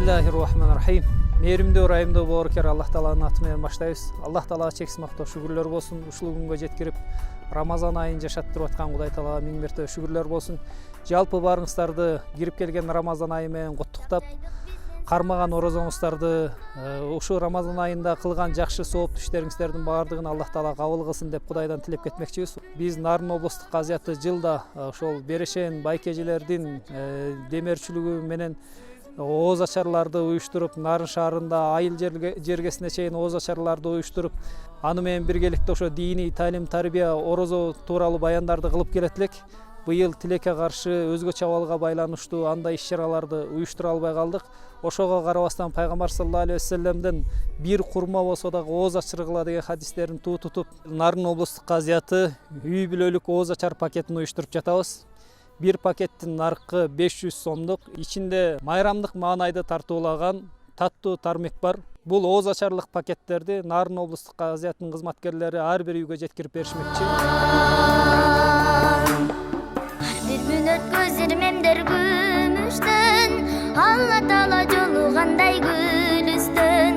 Бисмиллахир-рахманир-рахим. Мээримдүү ырайымдуу боорукер Аллах Тааланын аты менен баштайбыз. Аллах Таалага чексиз мактоо шүгүрлөр болсун. Ушул күнгө жеткирип, Рамазан айын жашаттырып аткан Кудай Таалага миң мерте шүгүрлөр болсун. Жалпы баарыңыздарды кирип келген Рамазан айы менен куттуктап, кармаган орозоңуздарды ушу Рамазан айында кылган жакшы сооптуу иштериңиздердин баардыгын Аллах Таала кабыл кылсын деп Кудайдан тилеп кетмекчибиз. Биз Нарында облустук казыяты жылда ошол берешен байкежилердин демерчилиги менен ооз ачарларды уюштуруп, Нарын шаарында айыл жергесине чейин ооз ачарларды уюштуруп, аны менен биргеликте ошо диний талим тарбия, орозо тууралуу баяндарды кылып келет элек. Быйыл тилекке каршы өзгөчө абалга байланыштуу андай иш-чараларды уюштура албай калдык. Ошого карабастан пайгамбар саллаллаху алейхи вассаламдын бир курма болсо дагы ооз ачыргыла деген хадистерин туу тутуп, Нарын облустук казыяты үй бүлөлүк ооз ачар пакетин уюштуруп жатабыз. Bir paketin narkı 500 сомдук. İçinde майрамдык маанайды тартуулаган таттуу тармек бар. Бул ооз ачарлык пакеттерди Нарын облустук казыятынын кызматкерлери ар бир үйгө жеткирип беришмекчи. Bir gün gözlerimemdir gümüştün, Allah Taala jolugандай gülüstün.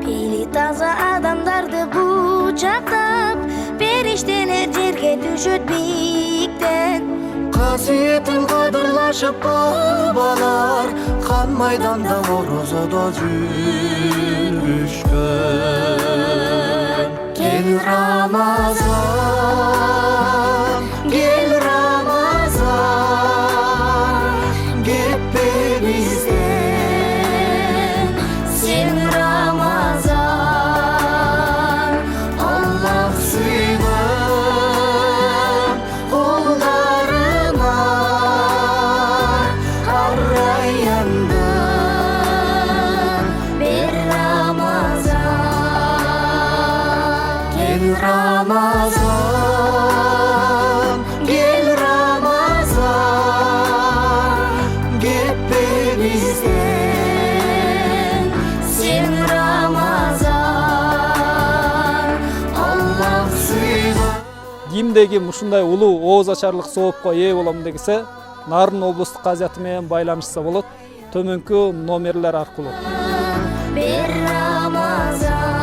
Peyli taza adamdardı bucактап, периштелер жерге түшөт бийиктен. Касиетин кадырлашып бабалар, қан майданда орозодо жүрүшкөн. Кел Рамазан, кел Рамазан, кетпе бизден сен Рамазан. Аллах сыйган колдарына арайянды бер Рамазан. Кел Рамазан, кел Рамазан, кетпе бизден сен Рамазан. Аллах сыйган. Кимде ким ушундай улуу ооз ачарлык соопко ээ болом дегисе, Нарын облустук казыяты менен байланышса болот. Төмөнкү номерлер аркылуу. Бер Рамазан.